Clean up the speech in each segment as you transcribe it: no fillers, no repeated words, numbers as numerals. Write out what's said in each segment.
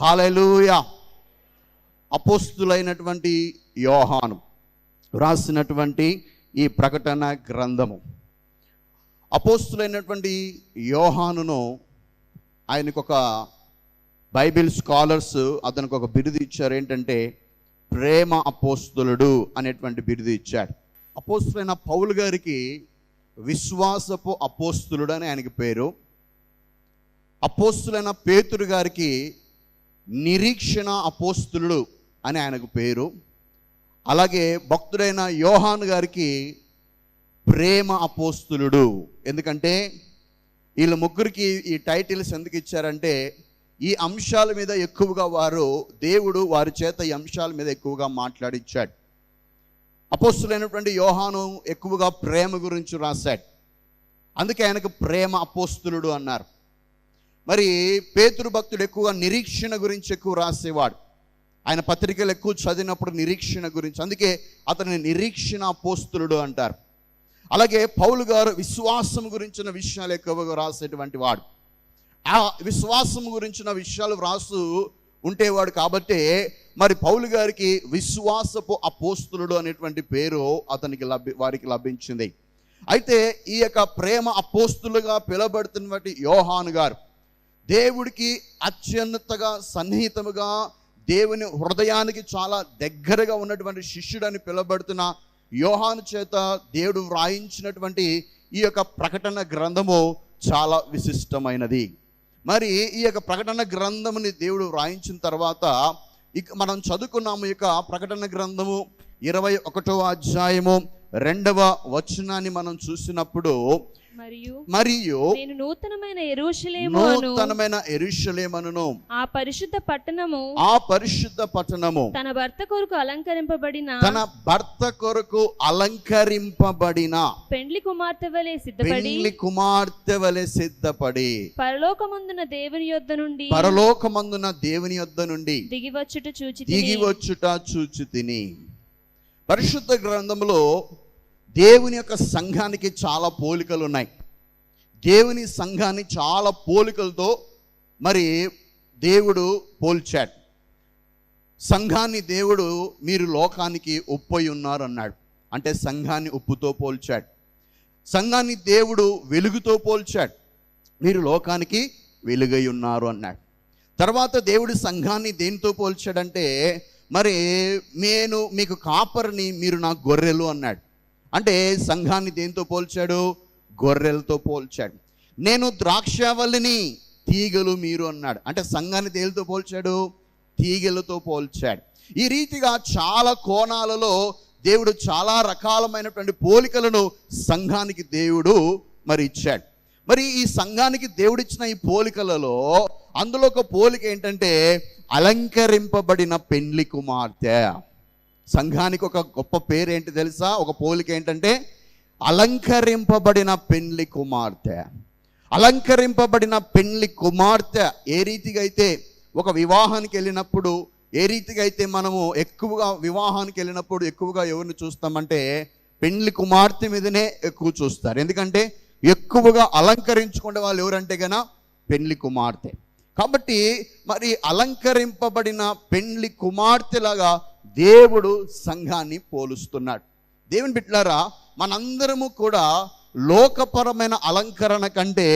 హల్లెలూయా. అపోస్తులైనటువంటి యోహాను రాసినటువంటి ఈ ప్రకటన గ్రంథము. అపోస్తులైనటువంటి యోహానును ఆయనకు ఒక బైబిల్ స్కాలర్స్ అతనికి ఒక బిరుదు ఇచ్చారు. ఏంటంటే ప్రేమ అపోస్తులుడు అనేటువంటి బిరుదు ఇచ్చాడు. అపోస్తులైన పౌలు గారికి విశ్వాసపు అపోస్తులుడు అని ఆయనకి పేరు. అపోస్తులైన పేతురు గారికి నిరీక్షణ అపోస్తులుడు అని ఆయనకు పేరు. అలాగే భక్తుడైన యోహాను గారికి ప్రేమ అపోస్తులుడు. ఎందుకంటే వీళ్ళ ముగ్గురికి ఈ టైటిల్స్ ఎందుకు ఇచ్చారంటే ఈ అంశాల మీద ఎక్కువగా దేవుడు వారి చేత ఈ అంశాల మీద ఎక్కువగా మాట్లాడిచ్చాడు. అపోస్తులైనటువంటి యోహాను ఎక్కువగా ప్రేమ గురించి రాశాడు, అందుకే ఆయనకు ప్రేమ అపోస్తులుడు అన్నారు. మరి పేతురు భక్తుడు ఎక్కువగా నిరీక్షణ గురించి ఎక్కువ రాసేవాడు. ఆయన పత్రికలు ఎక్కువ చదివినప్పుడు నిరీక్షణ గురించి, అందుకే అతని నిరీక్షణ అపోస్తులుడు అంటారు. అలాగే పౌలు గారు విశ్వాసం గురించిన విషయాలు ఎక్కువగా రాసేటువంటి వాడు. ఆ విశ్వాసం గురించిన విషయాలు వ్రాసు ఉండేవాడు కాబట్టి మరి పౌలు గారికి విశ్వాసపు అపోస్తులుడు అనేటువంటి పేరు అతనికి వారికి లభించింది. అయితే ఈ యొక్క ప్రేమ అపోస్తులుగా పిలువబడుతున్నటువంటి యోహాను గారు దేవుడికి అత్యున్నతగా సన్నిహితముగా దేవుని హృదయానికి చాలా దగ్గరగా ఉన్నటువంటి శిష్యుడని పిలువబడుతున్న యోహాను చేత దేవుడు వ్రాయించినటువంటి ఈ యొక్క ప్రకటన గ్రంథము చాలా విశిష్టమైనది. మరి ఈ యొక్క ప్రకటన గ్రంథముని దేవుడు వ్రాయించిన తర్వాత మనం చదువుకున్నాము. ఈ యొక్క ప్రకటన గ్రంథము 21వ అధ్యాయము 2వ వచనాన్ని మనం చూసినప్పుడు మరియు నేను నూతనమైన యెరూషలేమును ఆ పరిశుద్ధ పట్టణము తన భర్త కొరకు అలంకరింపబడిన పెండ్లి కుమార్తె వలె సిద్ధపడి పరలోకమందున దేవుని యొద్ద నుండి దిగివచ్చుట చూచితిని. పరిశుద్ధ గ్రంథంలో దేవుని యొక్క సంఘానికి చాలా పోలికలు ఉన్నాయి. దేవుని సంఘాన్ని చాలా పోలికలతో మరి దేవుడు పోల్చాడు. సంఘాన్ని దేవుడు మీరు లోకానికి ఉప్పై ఉన్నారు అన్నాడు, అంటే సంఘాన్ని ఉప్పుతో పోల్చాడు. సంఘాన్ని దేవుడు వెలుగుతో పోల్చాడు, మీరు లోకానికి వెలుగై ఉన్నారు అన్నాడు. తర్వాత దేవుడు సంఘాన్ని దేనితో పోల్చాడంటే మరి నేను మీకు కాపరిని, మీరు నా గొర్రెలు అన్నాడు. అంటే సంఘాన్ని దేంతో పోల్చాడు? గొర్రెలతో పోల్చాడు. నేను ద్రాక్షవల్లిని, తీగలు మీరు అన్నాడు. అంటే సంఘాన్ని దేనితో పోల్చాడు? తీగలతో పోల్చాడు. ఈ రీతిగా చాలా కోణాలలో దేవుడు చాలా రకాలమైనటువంటి పోలికలను సంఘానికి దేవుడు మరి ఇచ్చాడు. మరి ఈ సంఘానికి దేవుడు ఇచ్చిన ఈ పోలికలలో అందులో ఒక పోలిక ఏంటంటే అలంకరింపబడిన పెండ్లి కుమార్తె. సంఘానికి ఒక గొప్ప పేరు ఏంటి తెలుసా? ఒక పోలిక ఏంటంటే అలంకరింపబడిన పెండ్లి కుమార్తె. అలంకరింపబడిన పెండ్లి కుమార్తె ఏ రీతిగా అయితే ఒక వివాహానికి వెళ్ళినప్పుడు, ఏ రీతిగా అయితే మనము ఎక్కువగా వివాహానికి వెళ్ళినప్పుడు ఎక్కువగా ఎవరిని చూస్తామంటే పెండ్లి కుమార్తె మీదనే ఎక్కువ చూస్తారు. ఎందుకంటే ఎక్కువగా అలంకరించుకునే వాళ్ళు ఎవరంటే గన పెండ్లి కుమార్తె. కాబట్టి మరి అలంకరింపబడిన పెండ్లి కుమార్తెలాగా దేవుడు సంఘాన్ని పోలుస్తున్నాడు. దేవుని బిడ్డలారా, మనందరము కూడా లోకపరమైన అలంకరణ కంటే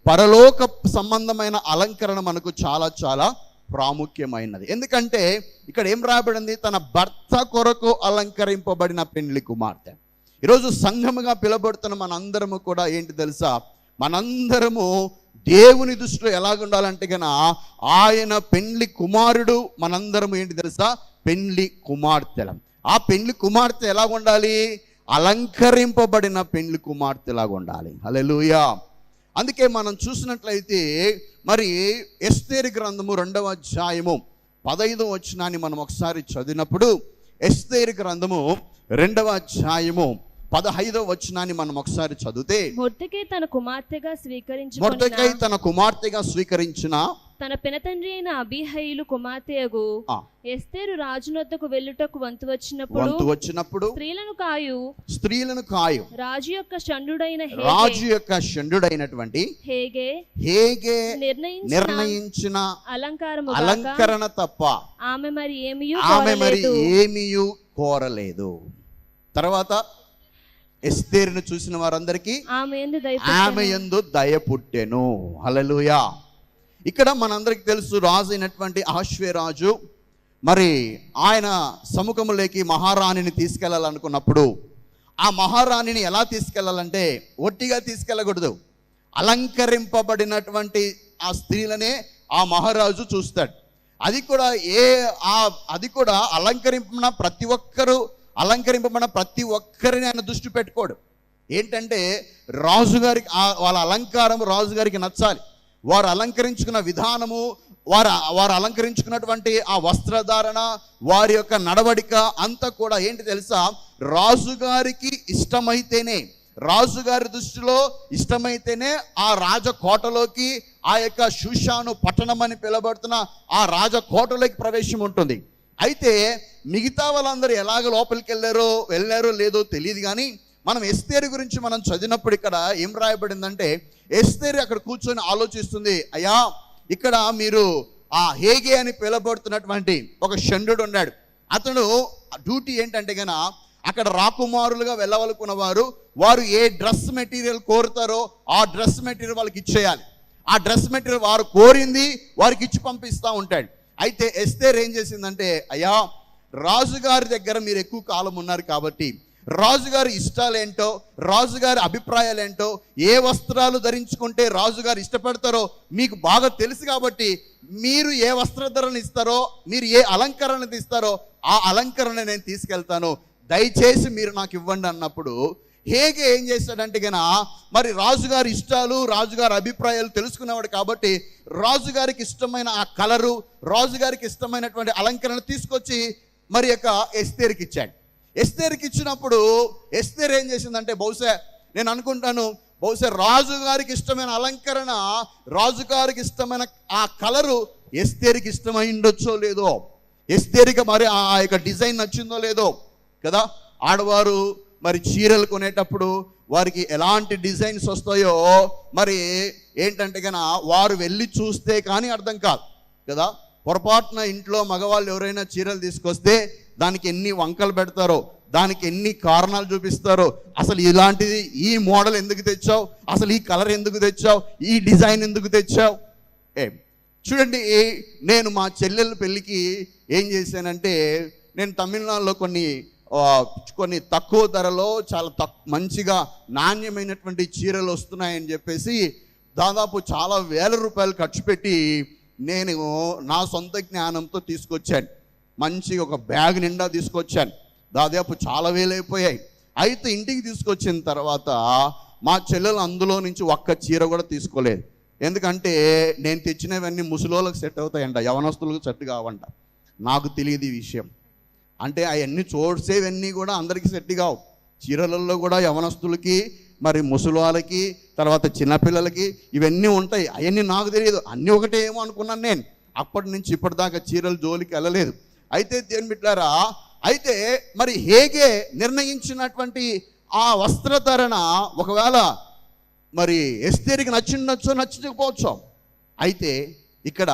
పరలోక సంబంధమైన అలంకరణ మనకు చాలా చాలా ప్రాముఖ్యమైనది. ఎందుకంటే ఇక్కడ ఏం రాబడింది? తన భర్త కొరకు అలంకరింపబడిన పెండ్లి కుమార్తె. ఈరోజు సంఘముగా పిలువబడుతున్న మనందరము కూడా ఏంటి తెలుసా? మనందరము దేవుని దృష్టిలో ఎలాగుండాలంటే గన ఆయన పెండ్లి కుమారుడు, మనందరము ఏంటి తెలుసా? పెండ్లి కుమార్తెలం. ఆ పెండ్లి కుమార్తె ఎలా ఉండాలి? అలంకరింపబడిన పెండ్లి కుమార్తెలాగా ఉండాలి. హల్లెలూయా. అందుకే మనం చూసినట్లయితే మరి ఎస్తేరు గ్రంథము 2వ అధ్యాయము 15వ వచనాన్ని మనం ఒకసారి చదివినప్పుడు, ఎస్తేరు గ్రంథము 2వ అధ్యాయము 15వ వచనాన్ని మనం ఒకసారి చదివితే, మొర్దెకై తన కుమార్తెగా స్వీకరించిన తన పినతండ్రి అయిన అబీహయీలు కుమార్తెయగు ఎస్తేరు రాజునొద్దకు వెళ్ళుటకు వంతు వచ్చినప్పుడు స్త్రీలను కాయు రాజు యొక్క షండుడైనటువంటి హేగే నిర్ణయించిన అలంకరణ తప్ప ఆమె మరి ఏమీయు కోరలేదు. తర్వాత ఎస్తేరును చూసిన వారందరికీ ఆమె యందు దయ పుట్టెను. హల్లెలూయా. ఇక్కడ మనందరికి తెలుసు, రాజు అయినటువంటి అహష్వేరాజు మరి ఆయన సముఖములోకి మహారాణిని తీసుకెళ్లాలనుకున్నప్పుడు ఆ మహారాణిని ఎలా తీసుకెళ్లాలంటే ఒట్టిగా తీసుకెళ్ళకూడదు. అలంకరింపబడినటువంటి ఆ స్త్రీలనే ఆ మహారాజు చూస్తాడు. అది కూడా అలంకరింపబడిన ప్రతి ఒక్కరిని ఆయన దృష్టి పెట్టుకోడు. ఏంటంటే రాజుగారికి వాళ్ళ అలంకారం రాజుగారికి నచ్చాలి. వారు అలంకరించుకున్న విధానము, వారు అలంకరించుకున్నటువంటి ఆ వస్త్రధారణ, వారి యొక్క నడవడిక అంతా కూడా ఏంటి తెలుసా, రాజుగారికి ఇష్టమైతేనే, రాజుగారి దృష్టిలో ఇష్టమైతేనే ఆ రాజకోటలోకి, ఆ యొక్క షూషాను పట్టణం అని పిలబడుతున్న ఆ రాజకోటలోకి ప్రవేశం ఉంటుంది. అయితే మిగతా వాళ్ళందరూ ఎలాగ లోపలికి వెళ్ళారో లేదో తెలియదు. కానీ మనం ఎస్తేరు గురించి మనం చదివినప్పుడు ఇక్కడ ఏం రాయబడిందంటే, ఎస్తేరు అక్కడ కూర్చొని ఆలోచిస్తుంది, అయ్యా ఇక్కడ మీరు ఆ హేగే అని పిలబడుతున్నటువంటి ఒక షండు ఉన్నాడు. అతను డ్యూటీ ఏంటంటే గన అక్కడ రాకుమారులుగా వెళ్ళవలకున్న వారు ఏ డ్రెస్ మెటీరియల్ కోరుతారో ఆ డ్రెస్ మెటీరియల్ వాళ్ళకి ఇచ్చేయాలి. ఆ డ్రెస్ మెటీరియల్ వారు కోరింది వారికి ఇచ్చి పంపిస్తూ ఉంటాడు. అయితే ఎస్తేర్ ఏం చేసిందంటే, అయ్యా రాజుగారి దగ్గర మీరు ఎక్కువ కాలం ఉన్నారు కాబట్టి రాజుగారి ఇష్టాలేంటో, రాజుగారి అభిప్రాయాలేంటో, ఏ వస్త్రాలు ధరించుకుంటే రాజుగారు ఇష్టపడతారో మీకు బాగా తెలుసు కాబట్టి మీరు ఏ వస్త్రధరణ ఇస్తారో, మీరు ఏ అలంకరణ ఇస్తారో ఆ అలంకరణ నేను తీసుకెళ్తాను, దయచేసి మీరు నాకు ఇవ్వండి అన్నప్పుడు హేగే ఏం చేశాడంటే గన మరి రాజుగారి ఇష్టాలు, రాజుగారి అభిప్రాయాలు తెలుసుకునేవాడు కాబట్టి రాజుగారికి ఇష్టమైన ఆ కలరు, రాజుగారికి ఇష్టమైనటువంటి అలంకరణ తీసుకొచ్చి మరి యొక్క ఎస్తేరుకి ఇచ్చాడు. ఎస్తేరుకి ఇచ్చినప్పుడు ఎస్తేర్ ఏం చేసిందంటే, నేను అనుకుంటాను బహుశా రాజుగారికి ఇష్టమైన అలంకరణ, రాజుగారికి ఇష్టమైన ఆ కలరు ఎస్తేరుకి ఇష్టమై ఉండొచ్చో లేదో, ఎస్తేరుకి మరి ఆ యొక్క డిజైన్ నచ్చిందో లేదో కదా. ఆడవారు మరి చీరలు కొనేటప్పుడు వారికి ఎలాంటి డిజైన్స్ వస్తాయో మరి ఏంటంటే కనుక వారు వెళ్ళి చూస్తే కానీ అర్థం కాదు కదా. పొరపాటున ఇంట్లో మగవాళ్ళు ఎవరైనా చీరలు తీసుకొస్తే దానికి ఎన్ని వంకలు పెడతారో, దానికి ఎన్ని కారణాలు చూపిస్తారో, అసలు ఇలాంటిది ఈ మోడల్ ఎందుకు తెచ్చావు, అసలు ఈ కలర్ ఎందుకు తెచ్చావు, ఈ డిజైన్ ఎందుకు తెచ్చావు. చూడండి, నేను మా చెల్లెల పెళ్ళికి ఏం చేశానంటే, నేను తమిళనాడులో కొన్ని తక్కువ ధరలో చాలా మంచిగా నాణ్యమైనటువంటి చీరలు వస్తున్నాయని చెప్పేసి దాదాపు చాలా వేల రూపాయలు ఖర్చు పెట్టి నేను నా సొంత జ్ఞానంతో తీసుకొచ్చాను. మంచి ఒక బ్యాగ్ నిండా తీసుకొచ్చాను. దాదాపు చాలా వేలైపోయాయి. అయితే ఇంటికి తీసుకొచ్చిన తర్వాత మా చెల్లెలు అందులో నుంచి ఒక్క చీర కూడా తీసుకోలేదు. ఎందుకంటే నేను తెచ్చినవన్నీ ముసలోళ్ళకి సెట్ అవుతాయంట, యవనస్తులకు సెట్ కావంట. నాకు తెలియదు ఈ విషయం. అంటే అవన్నీ చూసేవన్నీ కూడా అందరికీ సెట్ కావు. చీరలలో కూడా యవనస్తులకి, మరి ముసలివాళ్ళకి, తర్వాత చిన్నపిల్లలకి ఇవన్నీ ఉంటాయి. అవన్నీ నాకు తెలియదు, అన్నీ ఒకటే ఏమో అనుకున్నాను నేను. అప్పటి నుంచి ఇప్పటిదాకా చీరల జోలికి వెళ్ళలేదు. అయితే దేని బిడ్డారా, అయితే మరి హేగే నిర్ణయించినటువంటి ఆ వస్త్రధారణ ఒకవేళ మరి ఎస్తేరుకి నచ్చిండొచ్చో నచ్చకపోవచ్చు. అయితే ఇక్కడ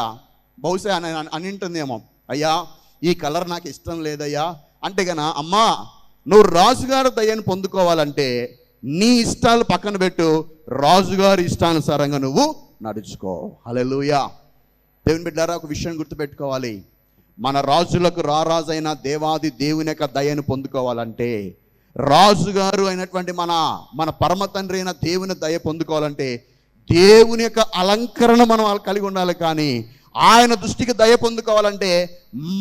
బహుశా అని ఉంటుందేమో, అయ్యా ఈ కలర్ నాకు ఇష్టం లేదయ్యా అంటే గన, అమ్మా నువ్వు రాజుగారి దయను పొందుకోవాలంటే నీ ఇష్టాలు పక్కన పెట్టు, రాజుగారి ఇష్టానుసారంగా నువ్వు నడుచుకో. హల్లెలూయా. దేవుని బిడ్డారా, ఒక విషయం గుర్తుపెట్టుకోవాలి. మన రాజులకు రారాజైన దేవాది దేవుని యొక్క దయను పొందుకోవాలంటే, రాజుగారు అయినటువంటి మన పరమ తండ్రి అయిన దేవుని దయ పొందుకోవాలంటే దేవుని యొక్క అలంకరణ మనం కలిగి ఉండాలి. కానీ ఆయన దృష్టికి దయ పొందుకోవాలంటే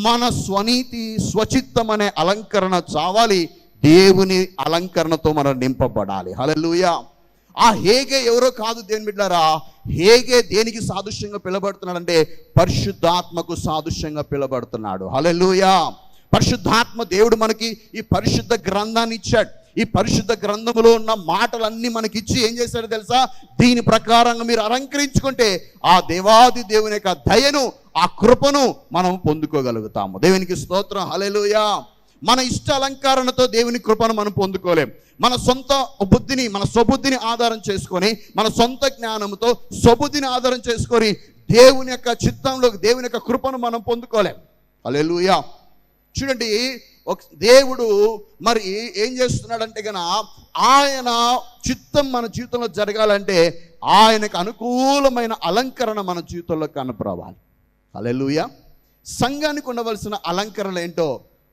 మన స్వనీతి, స్వచిత్తం అనే అలంకరణ చావాలి. దేవుని అలంకరణతో మనం నింపబడాలి. హల్లెలూయా. ఆ హేగే ఎవరో కాదు దేవుని బిడ్డారా. హేగే దేనికి సాదృశ్యంగా పిలబడుతున్నాడంటే పరిశుద్ధాత్మకు సాదృశ్యంగా పిలబడుతున్నాడు. హల్లెలూయా. పరిశుద్ధాత్మ దేవుడు మనకి ఈ పరిశుద్ధ గ్రంథాన్ని ఇచ్చాడు. ఈ ఈ పరిశుద్ధ గ్రంథములో ఉన్న మాటలన్నీ మనకిచ్చి ఏం చేశాడో తెలుసా? దీని ప్రకారంగా మీరు అలంకరించుకుంటే ఆ దేవాది దేవుని యొక్క దయను, ఆ కృపను మనం పొందుకోగలుగుతాము. దేవునికి స్తోత్రం, హల్లెలూయా. మన ఇష్ట అలంకరణతో దేవుని కృపను మనం పొందుకోలేం. మన సొంత బుద్ధిని, మన స్వబుద్ధిని ఆధారం చేసుకొని, మన సొంత జ్ఞానంతో స్వబుద్ధిని ఆధారం చేసుకొని దేవుని యొక్క చిత్తంలో దేవుని యొక్క కృపను మనం పొందుకోలేం. హల్లెలూయా. చూడండి, ఒక దేవుడు మరి ఏం చేస్తున్నాడంటే గన ఆయన చిత్తం మన జీవితంలో జరగాలంటే ఆయనకు అనుకూలమైన అలంకరణ మన జీవితంలో కనపరావాలి. హల్లెలూయా. సంఘానికి ఉండవలసిన అలంకరణ ఏంటో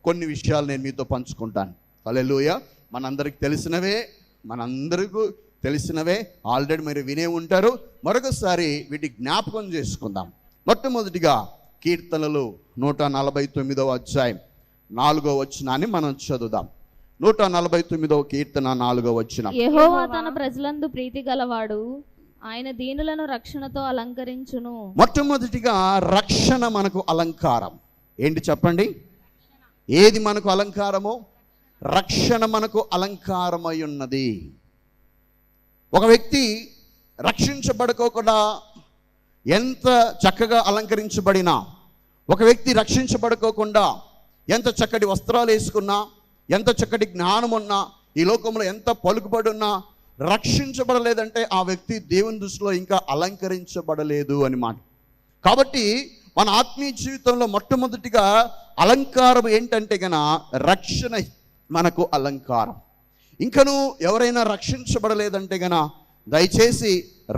కొన్ని విషయాలు నేను మీతో పంచుకుంటాను. హల్లెలూయా. మనందరికి తెలిసినవే ఆల్రెడీ మీరు వినే ఉంటారు. మరొకసారి వీటి జ్ఞాపకం చేసుకుందాం. మొట్టమొదటిగా కీర్తనలు 149వ అధ్యాయం 4వ వచనాన్ని మనం చదువుదాం. 149వ కీర్తన 4వ వచనం. యెహోవా తన ప్రజలందు ప్రీతి గలవాడు, ఆయన దీనులను రక్షణతో అలంకరించును. మొట్టమొదటిగా రక్షణ మనకు అలంకారం. ఏంటి చెప్పండి? ఏది మనకు అలంకారము? రక్షణ మనకు అలంకారమై ఉన్నది. ఒక వ్యక్తి రక్షించబడుకోకుండా ఎంత చక్కగా అలంకరించబడినా, ఒక వ్యక్తి రక్షించబడుకోకుండా ఎంత చక్కటి వస్త్రాలు వేసుకున్నా, ఎంత చక్కటి జ్ఞానం ఉన్నా, ఈ లోకంలో ఎంత పలుకుబడి ఉన్నా, రక్షించబడలేదంటే ఆ వ్యక్తి దేవుని దృష్టిలో ఇంకా అలంకరించబడలేదు అని మాట. కాబట్టి మన ఆత్మీయ జీవితంలో మొట్టమొదటిగా అలంకారం ఏంటంటే గన రక్షణ మనకు అలంకారం. ఇంకను ఎవరైనా రక్షించబడలేదంటే గన దయచేసి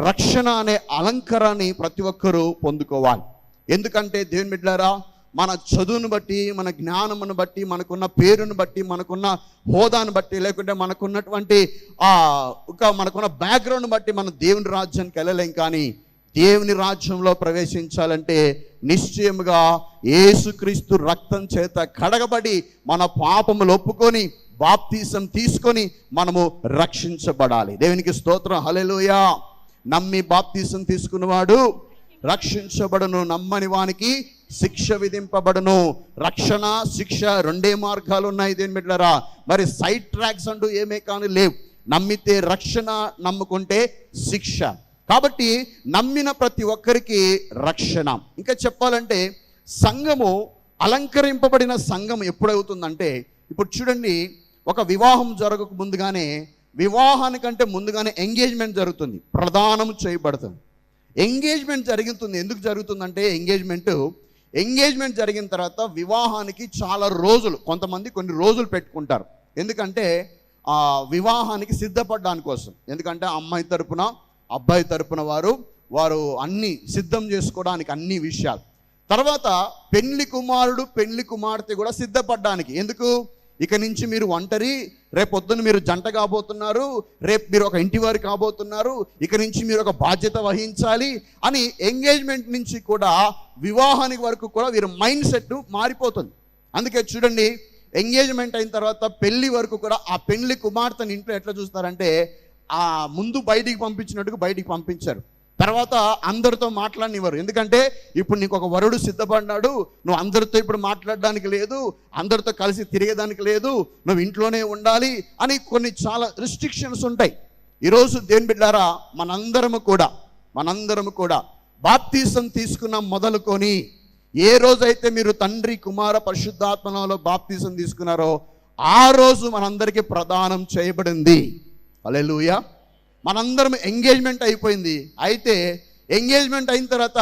రక్షణ అనే అలంకారాన్ని ప్రతి ఒక్కరూ పొందుకోవాలి. ఎందుకంటే దేవుని బిడ్డలారా, మన చదువును బట్టి, మన జ్ఞానమును బట్టి, మనకున్న పేరును బట్టి, మనకున్న హోదాను బట్టి, లేకుంటే మనకున్నటువంటి మనకున్న బ్యాక్గ్రౌండ్ బట్టి మనం దేవుని రాజ్యానికి వెళ్ళలేం. కానీ దేవుని రాజ్యంలో ప్రవేశించాలంటే నిశ్చయముగా యేసుక్రీస్తు రక్తం చేత కడగబడి మన పాపములు ఒప్పుకొని బాప్తీసం తీసుకొని మనము రక్షించబడాలి. దేవునికి స్తోత్రం, హల్లెలూయా. నమ్మి బాప్తీసం తీసుకున్నవాడు రక్షించబడును, నమ్మని వానికి శిక్ష విధింపబడును. రక్షణ, శిక్ష రెండే మార్గాలు ఉన్నాయి దేవుని బిడ్డలారా. మరి సైడ్ ట్రాక్స్ అంటూ ఏమే కానీ లేవు. నమ్మితే రక్షణ, నమ్ముకుంటే శిక్ష. కాబట్టి నమ్మిన ప్రతి ఒక్కరికి రక్షణ. ఇంకా చెప్పాలంటే సంఘము, అలంకరింపబడిన సంఘం ఎప్పుడవుతుందంటే, ఇప్పుడు చూడండి, ఒక వివాహం జరగక ముందుగానే, వివాహానికంటే ముందుగానే ఎంగేజ్మెంట్ జరుగుతుంది, ప్రదానం చేయబడుతుంది. ఎంగేజ్మెంట్ జరుగుతుంది. ఎందుకు జరుగుతుందంటే ఎంగేజ్మెంట్ జరిగిన తర్వాత వివాహానికి చాలా రోజులు, కొంతమంది కొన్ని రోజులు పెట్టుకుంటారు. ఎందుకంటే వివాహానికి సిద్ధపడడానికి కోసం. ఎందుకంటే అమ్మాయి తరపున అబ్బాయి తరపున వారు అన్ని సిద్ధం చేసుకోవడానికి అన్ని విషయాలు. తర్వాత పెళ్లి కుమారుడు పెళ్లి కుమార్తె కూడా సిద్ధపడడానికి. ఎందుకు? ఇక నుంచి మీరు ఒంటరి, రేపొద్దున మీరు జంట కాబోతున్నారు, రేపు మీరు ఒక ఇంటి వారు కాబోతున్నారు, ఇక నుంచి మీరు ఒక బాధ్యత వహించాలి అని ఎంగేజ్మెంట్ నుంచి కూడా వివాహానికి వరకు కూడా వీరి మైండ్ సెట్ మారిపోతుంది. అందుకే చూడండి, ఎంగేజ్మెంట్ అయిన తర్వాత పెళ్లి వరకు కూడా ఆ పెళ్లి కుమార్తెని ఇంట్లో ఎట్లా చూస్తారంటే, ఆ ముందు బయటికి పంపించినట్టుగా బయటికి పంపించారు, తర్వాత అందరితో మాట్లాడనివ్వరు. ఎందుకంటే ఇప్పుడు నీకు ఒక వరుడు సిద్ధపడినాడు, నువ్వు అందరితో ఇప్పుడు మాట్లాడడానికి లేదు, అందరితో కలిసి తిరిగేదానికి లేదు, నువ్వు ఇంట్లోనే ఉండాలి అని కొన్ని చాలా రిస్ట్రిక్షన్స్ ఉంటాయి. ఈరోజు దేవుని బిడ్డారా, మనందరము కూడా బాప్తీసం తీసుకున్న మొదలుకొని ఏ రోజైతే మీరు తండ్రి కుమార పరిశుద్ధాత్మలో బాప్తీసం తీసుకున్నారో ఆ రోజు మనందరికీ ప్రదానం చేయబడింది. హల్లెలూయా. మనందరం ఎంగేజ్మెంట్ అయిపోయింది. అయితే ఎంగేజ్మెంట్ అయిన తర్వాత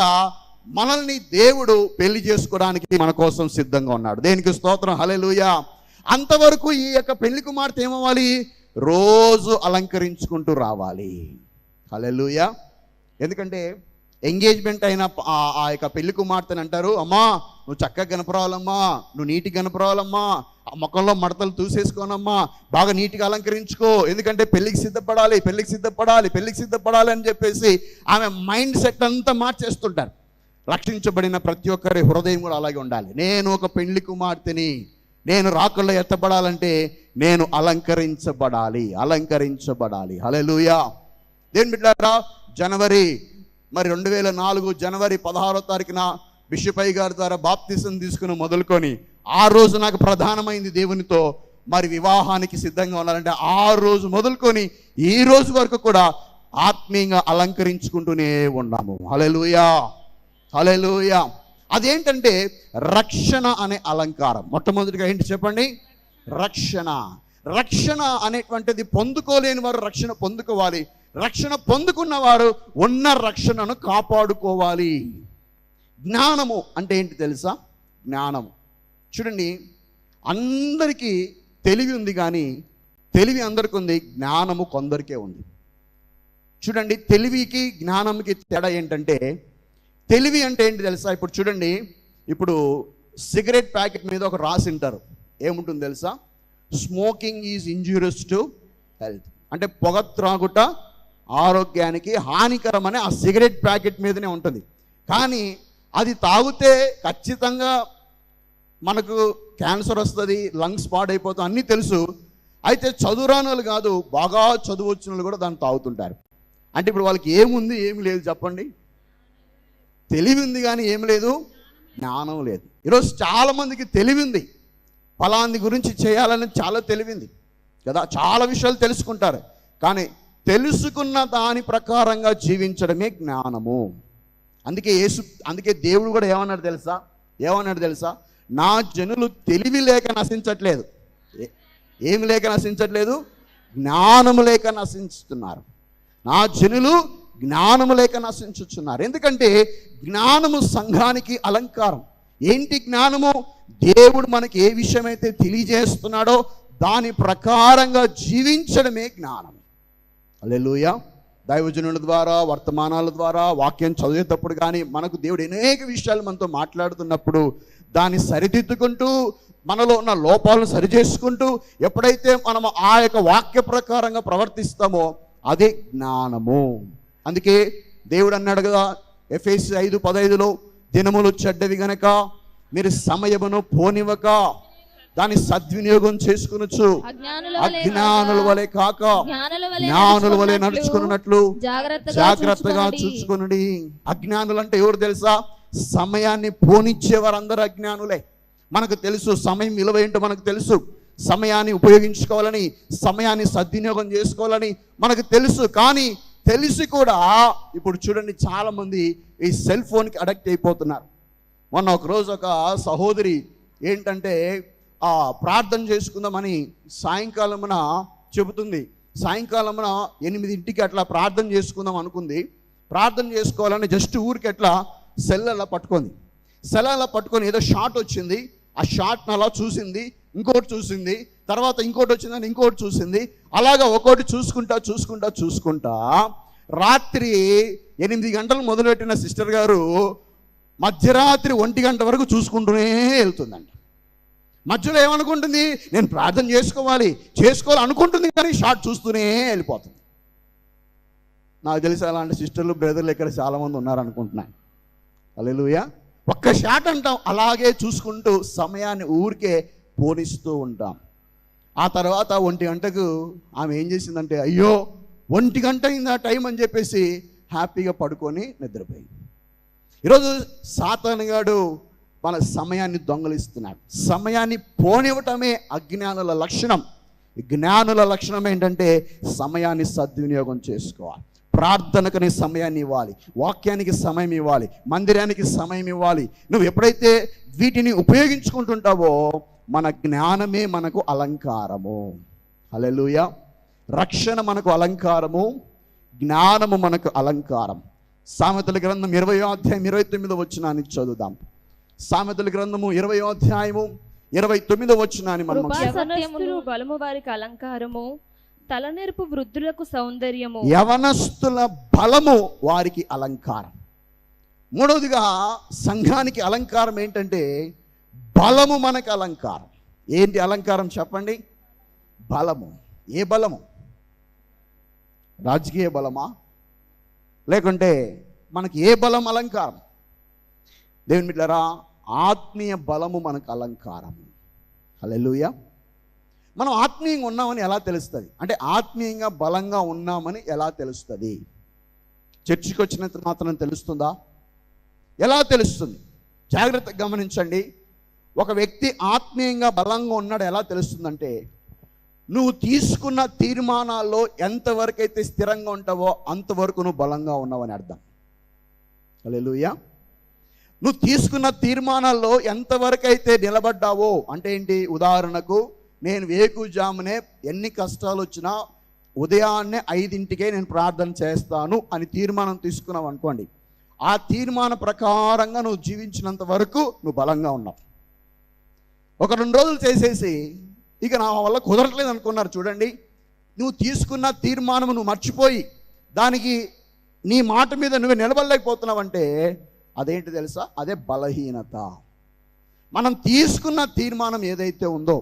మనల్ని దేవుడు పెళ్లి చేసుకోవడానికి మన కోసం సిద్ధంగా ఉన్నాడు. దేనికి స్తోత్రం, హల్లెలూయా. అంతవరకు ఈ యొక్క పెళ్లి కుమార్తె ఏమవ్వాలి? రోజు అలంకరించుకుంటూ రావాలి. హల్లెలూయా. ఎందుకంటే ఎంగేజ్మెంట్ అయిన ఆ యొక్క పెళ్లి కుమార్తెని అంటారు, అమ్మా నువ్వు చక్కగా కనపరావాలమ్మా, నువ్వు నీటిగా కనపరావాలమ్మా, ఆ ముఖంలో మడతలు తూసేసుకోనమ్మా, బాగా నీట్గా అలంకరించుకో, ఎందుకంటే పెళ్లికి సిద్ధపడాలి అని చెప్పేసి ఆమె మైండ్ సెట్ అంతా మార్చేస్తుంటారు. రక్షించబడిన ప్రతి ఒక్కరి హృదయం కూడా అలాగే ఉండాలి. నేను ఒక పెళ్లి కుమార్తెని, నేను రాకుల్లో ఎత్తబడాలంటే నేను అలంకరించబడాలి. హల్లెలూయా. దేవుని బిడ్డలారా, జనవరి 2004 జనవరి 16వ తారీఖున బిషప్ అయ్య గారి ద్వారా బాప్తిసం తీసుకుని మొదలుకొని ఆ రోజు నాకు ప్రధానమైంది దేవునితో, మరి వివాహానికి సిద్ధంగా ఉన్నారంటే ఆ రోజు మొదలుకొని ఈ రోజు వరకు కూడా ఆత్మీయంగా అలంకరించుకుంటూనే ఉన్నాము. హల్లెలూయా, హల్లెలూయా. అదేంటంటే రక్షణ అనే అలంకారం. మొట్టమొదటిగా ఏంటి చెప్పండి? రక్షణ. రక్షణ అనేటువంటిది పొందుకోలేని వారు రక్షణ పొందుకోవాలి. రక్షణ పొందుకున్న వారు ఉన్న రక్షణను కాపాడుకోవాలి. జ్ఞానము అంటే ఏంటి తెలుసా? జ్ఞానము చూడండి, అందరికీ తెలివి ఉంది, కానీ తెలివి అందరికీ ఉంది, జ్ఞానము కొందరికే ఉంది. చూడండి, తెలివికి జ్ఞానంకి తేడా ఏంటంటే, తెలివి అంటే ఏంటి తెలుసా? ఇప్పుడు చూడండి, ఇప్పుడు సిగరెట్ ప్యాకెట్ మీద ఒక రాసి ఉంటారు, ఏముంటుంది తెలుసా? Smoking is injurious to health. అంటే పొగ త్రాగుట ఆరోగ్యానికి హానికరం అని ఆ సిగరెట్ ప్యాకెట్ మీదనే ఉంటుంది. కానీ అది తాగితే ఖచ్చితంగా మనకు క్యాన్సర్ వస్తుంది, లంగ్స్ పాడైపోతాం, అన్నీ తెలుసు. అయితే చదువురాని వాళ్ళు కాదు, బాగా చదువు వచ్చిన వాళ్ళు కూడా దాన్ని తాగుతుంటారు. అంటే ఇప్పుడు వాళ్ళకి ఏముంది? ఏమి లేదు చెప్పండి. తెలివి ఉంది కానీ ఏం లేదు, జ్ఞానం లేదు. ఈరోజు చాలామందికి తెలివి ఉంది, ఫలాంది గురించి చేయాలని చాలా తెలివింది కదా, చాలా విషయాలు తెలుసుకుంటారు. కానీ తెలుసుకున్న దాని ప్రకారంగా జీవించడమే జ్ఞానము. అందుకే దేవుడు కూడా ఏమన్నాడు తెలుసా? నా జనులు తెలివి లేక నశించట్లేదు. ఏమి లేక నశించట్లేదు? జ్ఞానము లేక నశించుతున్నారు. నా జనులు జ్ఞానము లేక నశించుతున్నారు. ఎందుకంటే జ్ఞానము సంఘానికి అలంకారం. ఏంటి జ్ఞానము? దేవుడు మనకి ఏ విషయమైతే తెలియజేస్తున్నాడో దాని ప్రకారంగా జీవించడమే జ్ఞానం. హల్లెలూయా. దైవజనుల ద్వారా, వర్తమానాల ద్వారా, వాక్యం చదివేటప్పుడు కానీ మనకు దేవుడు అనేక విషయాలు మనతో మాట్లాడుతున్నప్పుడు దాన్ని సరిదిద్దుకుంటూ, మనలో ఉన్న లోపాలను సరిచేసుకుంటూ ఎప్పుడైతే మనం ఆ యొక్క వాక్య ప్రకారంగా ప్రవర్తిస్తామో అదే జ్ఞానము. అందుకే దేవుడు అన్నాడు కదా, ఎఫెసీ 5:15, దినములు చెడ్డవి గనక మీరు సమయమును పోనివ్వక దాన్ని సద్వినియోగం చేసుకునొచ్చు, అజ్ఞానుల వలె కాక జ్ఞానుల వలె నడుచుకున్నట్లు జాగ్రత్తగా చూసుకునండి. అజ్ఞానులు అంటే ఎవరు తెలుసా? సమయాన్ని పోనిచ్చేవారు అందరూ అజ్ఞానులే. మనకు తెలుసు సమయం విలువ ఏంటో, మనకు తెలుసు సమయాన్ని ఉపయోగించుకోవాలని, సమయాన్ని సద్వినియోగం చేసుకోవాలని మనకు తెలుసు. కానీ తెలిసి కూడా ఇప్పుడు చూడండి, చాలామంది ఈ సెల్ ఫోన్కి అడిక్ట్ అయిపోతున్నారు. మొన్న ఒకరోజు ఒక సహోదరి ఏంటంటే ప్రార్థన చేసుకుందామని సాయంకాలమున చెబుతుంది. సాయంకాలమున 8 అట్లా ప్రార్థన చేసుకుందాం అనుకుంది. ప్రార్థన చేసుకోవాలని జస్ట్ ఊరికి అట్లా సెల్ అలా పట్టుకొని ఏదో షాట్ వచ్చింది, ఆ షాట్ని అలా చూసింది, ఇంకోటి చూసింది, తర్వాత ఇంకోటి వచ్చిందని ఇంకోటి చూసింది. అలాగా ఒక్కోటి చూసుకుంటా రాత్రి 8 గంటలు మొదలుపెట్టిన సిస్టర్ గారు మధ్యరాత్రి 1 గంట వరకు చూసుకుంటూనే వెళ్తుందంట. మధ్యలో ఏమనుకుంటుంది? నేను ప్రార్థన చేసుకోవాలనుకుంటుంది, కానీ షార్ట్ చూస్తూనే వెళ్ళిపోతుంది. నాకు తెలిసి అలాంటి సిస్టర్లు, బ్రదర్లు ఇక్కడ చాలామంది ఉన్నారనుకుంటున్నాను. హల్లెలూయా. ఒక్క షాట్ అంటాం, అలాగే చూసుకుంటూ సమయాన్ని ఊరికే పోనిస్తూ ఉంటాం. ఆ తర్వాత 1 గంటకు ఆమె ఏం చేసిందంటే, అయ్యో 1 గంట అయిందా టైం అని చెప్పేసి హ్యాపీగా పడుకొని నిద్రపోయింది. ఈరోజు సాతానుగాడు మన సమయాన్ని దొంగలిస్తున్నాడు. సమయాన్ని పోనివ్వటమే అజ్ఞానుల లక్షణం. జ్ఞానుల లక్షణం ఏంటంటే సమయాన్ని సద్వినియోగం చేసుకోవాలి. ప్రార్థనకని సమయాన్ని ఇవ్వాలి, వాక్యానికి సమయం ఇవ్వాలి, మందిరానికి సమయం ఇవ్వాలి. నువ్వు ఎప్పుడైతే వీటిని ఉపయోగించుకుంటుంటావో మన జ్ఞానమే మనకు అలంకారము. హల్లెలూయా. రక్షణ మనకు అలంకారము, జ్ఞానము మనకు అలంకారం. సామెతల గ్రంథం 20వ అధ్యాయం 29వ వచనాన్ని చదువుదాం. సామెతల గ్రంథము 20వ అధ్యాయము 29వ వచనాన్ని మనం బలము వారికి అలంకారము, తలనెరుపు వృద్ధులకు సౌందర్యము. యవనస్తుల బలము వారికి అలంకారం. మూడవదిగా సంఘానికి అలంకారం ఏంటంటే బలము మనకు అలంకారం. ఏంటి అలంకారం చెప్పండి? బలము. ఏ బలము? రాజకీయ బలమా? లేకుంటే మనకి ఏ బలం అలంకారం? దేవుని బిడ్డలారా, ఆత్మీయ బలము మనకు అలంకారం. హల్లెలూయా. మనం ఆత్మీయంగా ఉన్నామని ఎలా తెలుస్తుంది? అంటే ఆత్మీయంగా బలంగా ఉన్నామని ఎలా తెలుస్తుంది? చర్చికి వచ్చినంత మాత్రం తెలుస్తుందా? ఎలా తెలుస్తుంది? జాగ్రత్తగా గమనించండి. ఒక వ్యక్తి ఆత్మీయంగా బలంగా ఉన్నాడు ఎలా తెలుస్తుందంటే నువ్వు తీసుకున్న తీర్మానాల్లో ఎంతవరకు అయితే స్థిరంగా ఉంటావో అంతవరకు నువ్వు బలంగా ఉన్నావని అర్థం. హల్లెలూయా. నువ్వు తీసుకున్న తీర్మానాల్లో ఎంతవరకు అయితే నిలబడ్డావో అంటే ఏంటి? ఉదాహరణకు నేను వేకుజామునే ఎన్ని కష్టాలు వచ్చినా ఉదయాన్నే 5 నేను ప్రార్థన చేస్తాను అని తీర్మానం తీసుకున్నావు అనుకోండి, ఆ తీర్మాన ప్రకారంగా నువ్వు జీవించినంత వరకు నువ్వు బలంగా ఉన్నావు. ఒక 2 రోజులు చేసేసి ఇక నా వల్ల కుదరట్లేదు అనుకున్నారు చూడండి, నువ్వు తీసుకున్న తీర్మానం నువ్వు మర్చిపోయి దానికి నీ మాట మీద నువ్వు నిలబడలేకపోతున్నావంటే అదేంటి తెలుసా? అదే బలహీనత. మనం తీసుకున్న తీర్మానం ఏదైతే ఉందో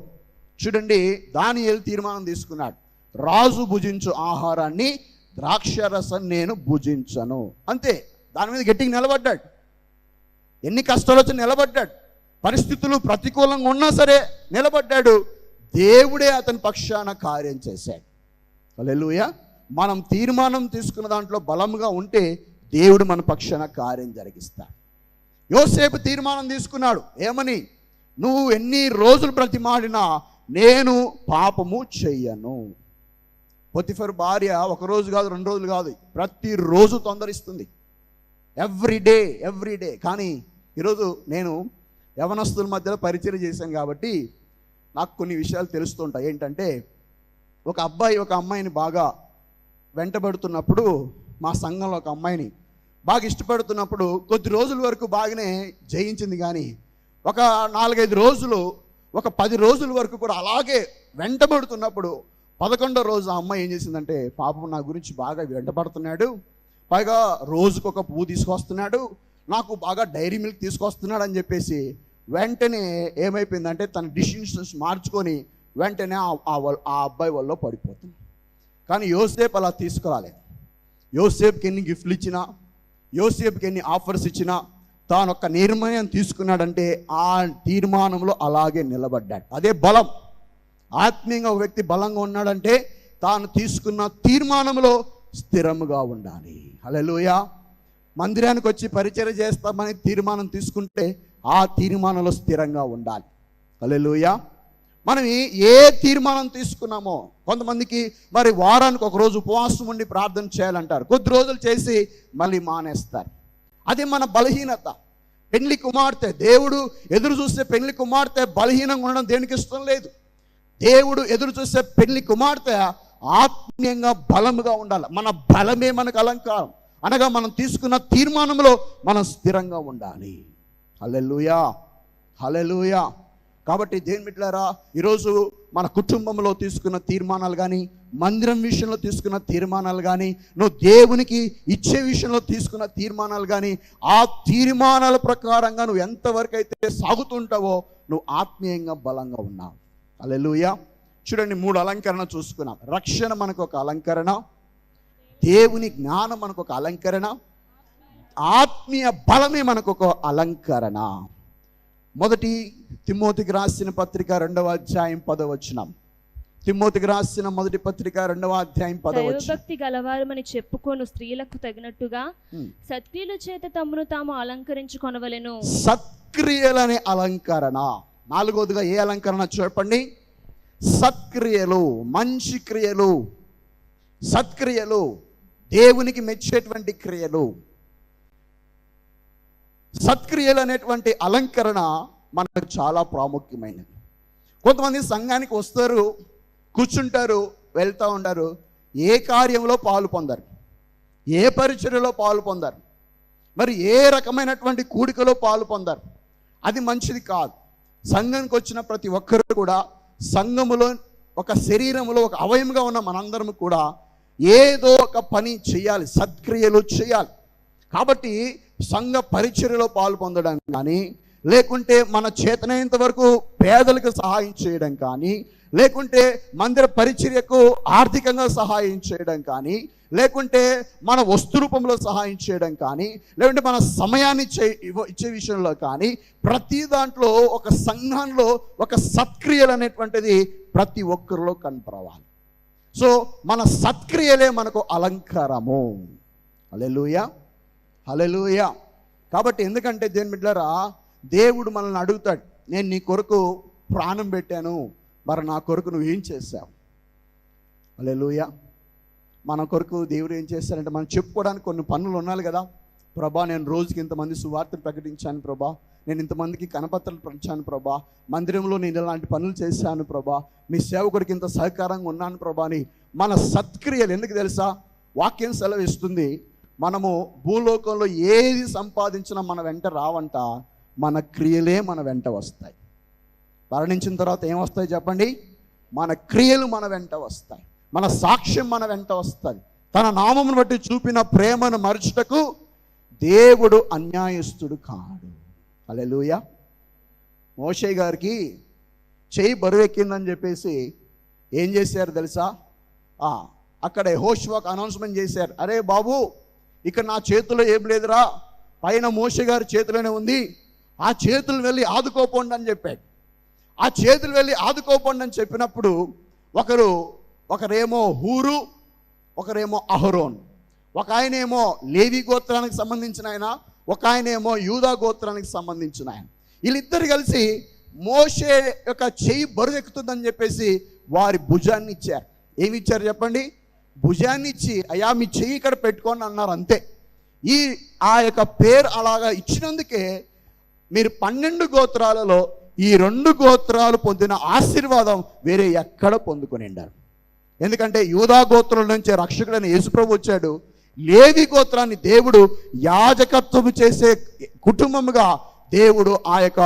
చూడండి, దానియేలు తీర్మానం తీసుకున్నాడు, రాజు భుజించు ఆహారాన్ని ద్రాక్షరసం నేను భుజించను, అంతే. దాని మీద గట్టిగా నిలబడ్డాడు. ఎన్ని కష్టాలు వచ్చి నిలబడ్డాడు, పరిస్థితులు ప్రతికూలంగా ఉన్నా సరే నిలబడ్డాడు. దేవుడే అతని పక్షాన కార్యం చేశాడు. హల్లెలూయా. మనం తీర్మానం తీసుకున్న దాంట్లో బలంగా ఉంటే దేవుడు మన పక్షాన కార్యం జరిగిస్తాడు. యోసేపు తీర్మానం తీసుకున్నాడు, ఏమని? నువ్వు ఎన్ని రోజులు బ్రతిమాడినా నేను పాపము చెయ్యను. పొతిఫర్ భార్య 1 రోజు కాదు 2 రోజులు కాదు, ప్రతిరోజు తొందరిస్తుంది, ఎవ్రీ డే. కానీ ఈరోజు నేను యవనస్తుల మధ్యలో పరిచయం చేశాను కాబట్టి నాకు కొన్ని విషయాలు తెలుస్తుంటాయి. ఏంటంటే, ఒక అబ్బాయి ఒక అమ్మాయిని బాగా వెంటబడుతున్నప్పుడు, మా సంఘంలో ఒక అమ్మాయిని బాగా ఇష్టపడుతున్నప్పుడు కొద్ది రోజుల వరకు బాగానే జయించింది, కానీ ఒక 4-5 రోజులు, ఒక 10 రోజుల వరకు కూడా అలాగే వెంటబడుతున్నప్పుడు 11వ రోజు ఆ అమ్మాయి ఏం చేసిందంటే, పాపం నా గురించి బాగా వెంటబడుతున్నాడు, పైగా రోజుకొక పువ్వు తీసుకొస్తున్నాడు, నాకు బాగా డైరీ మిల్క్ తీసుకొస్తున్నాడు అని చెప్పేసి వెంటనే ఏమైపోయిందంటే తన డిసిషన్స్ మార్చుకొని వెంటనే ఆ అబ్బాయి వల్ల పడిపోతుంది. కానీ యోసేపు అలా తీసుకురాలేదు. యోసేపుకి ఎన్ని గిఫ్ట్లు ఇచ్చినా, యోసేపుకి ఎన్ని ఆఫర్స్ ఇచ్చినా, తాను ఒక నిర్ణయం తీసుకున్నాడంటే ఆ తీర్మానంలో అలాగే నిలబడ్డాడు. అదే బలం. ఆత్మీయంగా ఒక వ్యక్తి బలంగా ఉన్నాడంటే తాను తీసుకున్న తీర్మానంలో స్థిరముగా ఉండాలి. హల్లెలూయా. మందిరానికి వచ్చి పరిచర్య చేస్తామని తీర్మానం తీసుకుంటే ఆ తీర్మానంలో స్థిరంగా ఉండాలి. హల్లెలూయా. మనం ఏ తీర్మానం తీసుకున్నామో, కొంతమందికి మరి వారానికి 1 రోజు ఉపవాసం ఉండి ప్రార్థన చేయాలంటారు, కొద్ది రోజులు చేసి మళ్ళీ మానేస్తారు. అది మన బలహీనత. పెళ్లి కుమార్తె, దేవుడు ఎదురు చూసే పెళ్లి కుమార్తె బలహీనంగా ఉండడం దేనికి ఇష్టం లేదు. దేవుడు ఎదురు చూసే పెళ్లి కుమార్తె ఆత్మీయంగా బలముగా ఉండాలి. మన బలమే మనకు అలంకారం, అనగా మనం తీసుకున్న తీర్మానంలో మనం స్థిరంగా ఉండాలి. హల్లెలూయా, హల్లెలూయా. కాబట్టి దేవుని బిడ్డలారా, ఈరోజు మన కుటుంబంలో తీసుకున్న తీర్మానాలు కానీ, మందిరం విషయంలో తీసుకున్న తీర్మానాలు కానీ, నువ్వు దేవునికి ఇచ్చే విషయంలో తీసుకున్న తీర్మానాలు కానీ, ఆ తీర్మానాల ప్రకారంగా నువ్వు ఎంతవరకు అయితే సాగుతుంటావో నువ్వు ఆత్మీయంగా బలంగా ఉన్నావు. హల్లెలూయా. చూడండి, 3 అలంకరణ చూసుకున్నాం. రక్షణ మనకు ఒక అలంకరణ, దేవుని జ్ఞానం మనకు ఒక అలంకరణ, ఆత్మీయ బలమే మనకు ఒక అలంకరణ. మొదటి తిమోతికి రాసిన పత్రిక 2వ అధ్యాయం 10వ వచనం. తిమోతికి రాసిన మొదటి పత్రిక 2వ అధ్యాయం 10వ వచనం. దైవభక్తి గలవారమని చెప్పుకొను స్త్రీలకు తగినట్టుగా సత్క్రియల చేత తమను తాము అలంకరించుకొనవలెను. సత్క్రియలనే అలంకరణ. 4వదిగా ఏ అలంకరణ చెప్పండి? సత్క్రియలు, మంచి క్రియలు, సత్క్రియలు, దేవునికి మెచ్చేటువంటి క్రియలు. సత్క్రియలు అనేటువంటి అలంకరణ మనకు చాలా ప్రాముఖ్యమైనది. కొంతమంది సంఘానికి వస్తారు, కూర్చుంటారు, వెళ్తూ ఉంటారు, ఏ కార్యంలో పాలు పొందరు, ఏ పరిచర్యలో పాలు పొందరు, మరి ఏ రకమైనటువంటి కూడికలో పాలు పొందరు. అది మంచిది కాదు. సంఘానికి వచ్చిన ప్రతి ఒక్కరు కూడా, సంఘములో ఒక శరీరంలో ఒక అవయముగా ఉన్న మనందరం కూడా ఏదో ఒక పని చేయాలి, సత్క్రియలు చేయాలి. కాబట్టి సంఘ పరిచర్యలో పాలు పొందడం కానీ, లేకుంటే మన చేతనైనంత వరకు పేదలకు సహాయం చేయడం కానీ, లేకుంటే మందిర పరిచర్యకు ఆర్థికంగా సహాయం చేయడం కానీ, లేకుంటే మన వస్తు రూపంలో సహాయం చేయడం కానీ, లేకుంటే మన సమయాన్ని ఇచ్చే విషయంలో కానీ, ప్రతి దాంట్లో ఒక సంఘంలో ఒక సత్క్రియలు అనేటువంటిది ప్రతి ఒక్కరిలో కనపరావాలి. సో మన సత్క్రియలే మనకు అలంకారము. హల్లెలూయా, హల్లెలూయా. కాబట్టి ఎందుకంటే దేవుని బిడ్డలారా, దేవుడు మనల్ని అడుగుతాడు, నేను నీ కొరకు ప్రాణం పెట్టాను, మరి నా కొరకు నువ్వు ఏం చేశావు? హల్లెలూయా. మన కొరకు దేవుడు ఏం చేస్తారంటే, మనం చెప్పుకోవడానికి కొన్ని పనులు ఉండాలి కదా. ప్రభా, నేను రోజుకి ఇంతమంది సువార్తను ప్రకటించాను ప్రభా, నేను ఇంతమందికి కనపత్రాలు పంచాను ప్రభా, మందిరంలో నేను ఇలాంటి పనులు చేశాను ప్రభా, మీ సేవకుడికి ఇంత సహకారంగా ఉన్నాను ప్రభా అని మన సత్క్రియలు, ఎందుకు తెలుసా, వాక్యం సెలవిస్తుంది, మనము భూలోకంలో ఏది సంపాదించినా మన వెంట రావంట, మన క్రియలే మన వెంట వస్తాయి. మరణించిన తర్వాత ఏం వస్తాయి చెప్పండి? మన క్రియలు మన వెంట వస్తాయి, మన సాక్ష్యం మన వెంట వస్తుంది. తన నామమును బట్టి చూపిన ప్రేమను మరచుటకు దేవుడు అన్యాయస్తుడు కాడు. హల్లెలూయా. మోషే గారికి చెయ్యి బరువెక్కిందని చెప్పేసి ఏం చేశారు తెలుసా? అక్కడ యెహోషువకు అనౌన్స్మెంట్ చేశారు, అరే బాబు, ఇక్కడ నా చేతిలో ఏం లేదురా, పైన మోషే గారి చేతిలోనే ఉంది, ఆ చేతులు వెళ్ళి ఆదుకోపోండి అని చెప్పాడు. ఆ చేతులు వెళ్ళి ఆదుకోపోండి అని చెప్పినప్పుడు ఒకరేమో హూరు, ఒకరేమో అహరోన్, ఒక ఆయనేమో లేవి గోత్రానికి సంబంధించిన ఆయన, ఒక ఆయనేమో యూదా గోత్రానికి సంబంధించిన ఆయన. వీళ్ళిద్దరు కలిసి మోషే యొక్క చెయ్యి బరువు ఎక్కుతుందని చెప్పేసి వారి భుజాన్ని ఇచ్చారు. ఏమి ఇచ్చారు చెప్పండి? భుజాన్ని ఇచ్చి, అయ్యా మీ చెయ్యి ఇక్కడ పెట్టుకోండి అన్నారు. అంతే. ఆ యొక్క పేరు అలాగా ఇచ్చినందుకే మీరు 12 గోత్రాలలో ఈ 2 గోత్రాలు పొందిన ఆశీర్వాదం వేరే ఎక్కడ పొందుకొని ఉండారు. ఎందుకంటే యూదా గోత్రం నుంచి రక్షకుడైన యేసుప్రభు వచ్చాడు. లేవి గోత్రాన్ని దేవుడు యాజకత్వం చేసే కుటుంబముగా దేవుడు ఆ యొక్క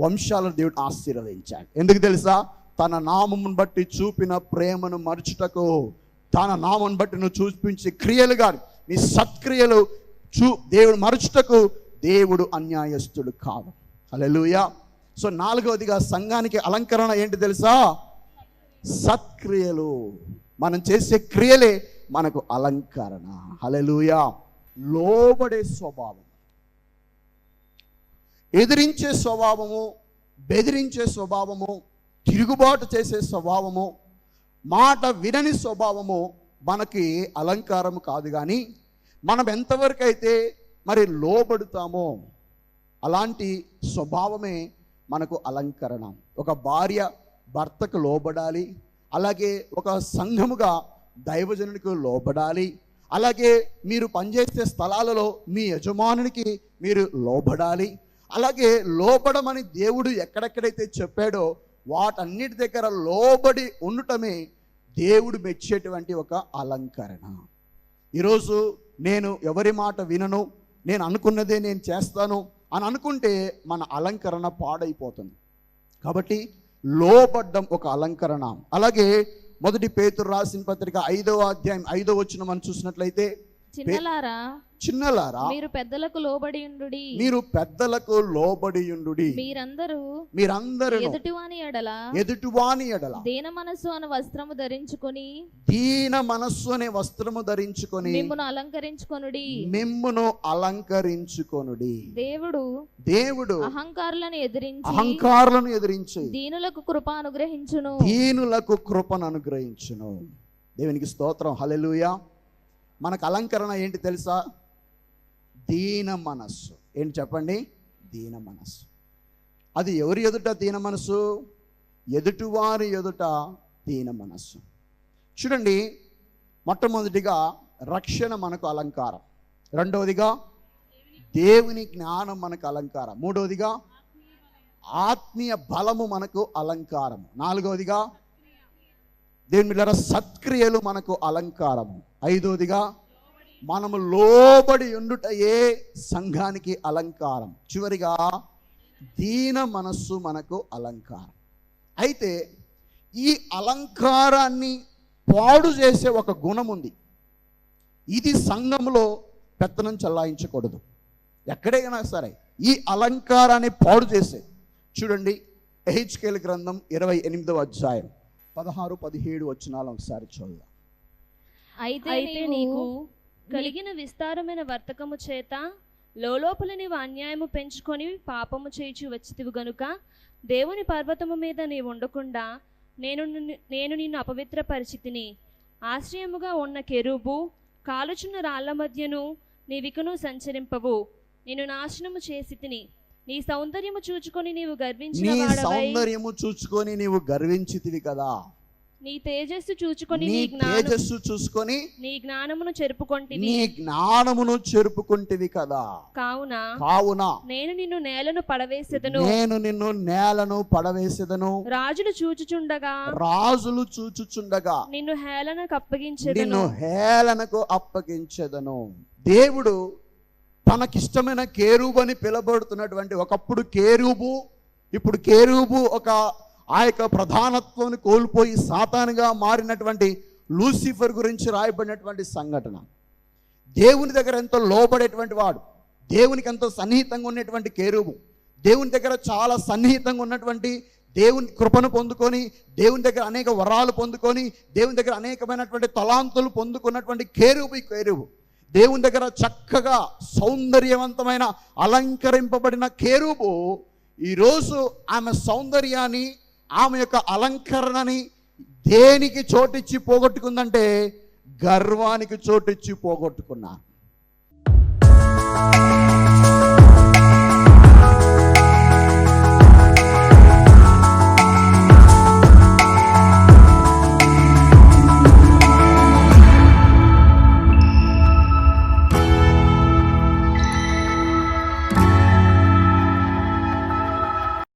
వంశాలను దేవుడు ఆశీర్వదించాడు. ఎందుకు తెలుసా? తన నామమును బట్టి చూపిన ప్రేమను మరచుటకు, తన నామమును బట్టి నువ్వు చూపించే క్రియలు కానీ నీ సత్క్రియలు దేవుడు మరచుటకు దేవుడు అన్యాయస్తుడు కాదు. హల్లెలూయా. సో 4వదిగా సంఘానికి అలంకరణ ఏంటి తెలుసా? సత్క్రియలు. మనం చేసే క్రియలే మనకు అలంకరణ. హల్లెలూయా. లోబడే స్వభావం, ఎదిరించే స్వభావము, బెదిరించే స్వభావము, తిరుగుబాటు చేసే స్వభావము, మాట వినని స్వభావము మనకి అలంకారము కాదు. కానీ మనం ఎంతవరకు అయితే మరి లోబడుతామో అలాంటి స్వభావమే మనకు అలంకరణ. ఒక భార్య భర్తకు లోబడాలి, అలాగే ఒక సంఘముగా దైవజనునికి లోబడాలి, అలాగే మీరు పనిచేసే స్థలాలలో మీ యజమానునికి మీరు లోబడాలి. అలాగే లోబడమని దేవుడు ఎక్కడెక్కడైతే చెప్పాడో వాటన్నిటి దగ్గర లోబడి ఉండటమే దేవుడు మెచ్చేటువంటి ఒక అలంకరణ. ఈరోజు నేను ఎవరి మాట వినను, నేను అనుకున్నదే నేను చేస్తాను అని అనుకుంటే మన అలంకరణ పాడైపోతుంది. కాబట్టి లోబడ్డం ఒక అలంకరణ. అలాగే 1 పేతురు రాసిన పత్రిక 5వ అధ్యాయం 5వ వచనం మనం చూసినట్లయితే, చిన్నలారా మీరు పెద్దలకు లోబడి ఉండుడి, మీరు పెద్దలకు లోబడి ఉండుడి, మీరందరూ ఎదుటివాని ఎడల దీన మనస్సు అనే వస్త్రము ధరించుకొని మిమ్మును అలంకరించుకొనుడి. దేవుడు అహంకారులను ఎదిరించి దీనులకు కృపను అనుగ్రహించును. దేవునికి స్తోత్రం. హల్లెలూయా. మనకు అలంకరణ ఏంటి తెలుసా? దీన మనస్సు. ఏంటి చెప్పండి? దీన మనస్సు. అది ఎవరి ఎదుట దీన మనస్సు? ఎదుటివారి ఎదుట దీన మనస్సు. చూడండి, మొట్టమొదటిగా రక్షణ మనకు అలంకారం, 2వదిగా దేవుని జ్ఞానం మనకు అలంకారం, 3వదిగా ఆత్మీయ బలము మనకు అలంకారం, 4వదిగా దేవుని బిడ్డలారా సత్క్రియలు మనకు అలంకారము, 5వదిగా మనము లోబడి ఉండుటయే సంఘానికి అలంకారం, చివరిగా దీన మనస్సు మనకు అలంకారం. అయితే ఈ అలంకారాన్ని పాడు చేసే ఒక గుణం ఉంది. ఇది సంఘంలో పెత్తనం చెల్లాయించకూడదు. ఎక్కడైనా సరే ఈ అలంకారాన్ని పాడు చేసే, చూడండి ఎహెజ్కేలు గ్రంథం 28వ అధ్యాయం 16-17 వచనాలు ఒకసారి చూద్దాం. అయితే నీకు కలిగిన విస్తారమైన వర్తకము చేత లోపల నీవు అన్యాయము పెంచుకొని పాపము చేయించి వచ్చితివి గనుక దేవుని పర్వతము మీద నీవు ఉండకుండా నేను నిన్ను అపవిత్ర పరిచితిని. ఆశ్రయముగా ఉన్న కెరూబు కాలుచున్న రాళ్ల మధ్యను నీవికను సంచరింపవు. నేను నాశనము చేసి తిని నీ సౌందర్యము చూచుకొని నీవు గర్వించితివి కదా. నీ తేజస్సు చూచుకొని నీ తేజస్సు చూసుకొని నీ జ్ఞానమును చెరుపుకొంటివి. నీ జ్ఞానమును చెరుపుకుంటివి కదా. కావున నేను నిన్ను నేలను పడవేసెదను. నేను నిన్ను నేలను పడవేసెదను. రాజులు చూచుచుండగా నిన్ను హేళనకు అప్పగించెదను. నిన్ను హేళనకు అప్పగించెదను. దేవుడు తనకిష్టమైన కేరూబు అని పిలబడుతున్నటువంటి, ఒకప్పుడు కేరూబు, ఇప్పుడు కేరూబు ఆ యొక్క ప్రధానత్వం కోల్పోయి సాతానుగా మారినటువంటి లూసిఫర్ గురించి రాయబడినటువంటి సంఘటన. దేవుని దగ్గర ఎంతో లోబడేటువంటి వాడు, దేవునికి ఎంతో సన్నిహితంగా ఉన్నటువంటి కేరూబు, దేవుని దగ్గర చాలా సన్నిహితంగా ఉన్నటువంటి, దేవుని కృపను పొందుకొని, దేవుని దగ్గర అనేక వరాలు పొందుకొని, దేవుని దగ్గర అనేకమైనటువంటి తలాంతులు పొందుకున్నటువంటి కేరూబు దేవుని దగ్గర చక్కగా సౌందర్యవంతమైన అలంకరింపబడిన కేరూబు ఈరోజు ఆమె సౌందర్యాన్ని, ఆమె యొక్క అలంకరణని దేనికి చోటిచ్చి పోగొట్టుకుందంటే గర్వానికి చోటిచ్చి పోగొట్టుకున్నారు.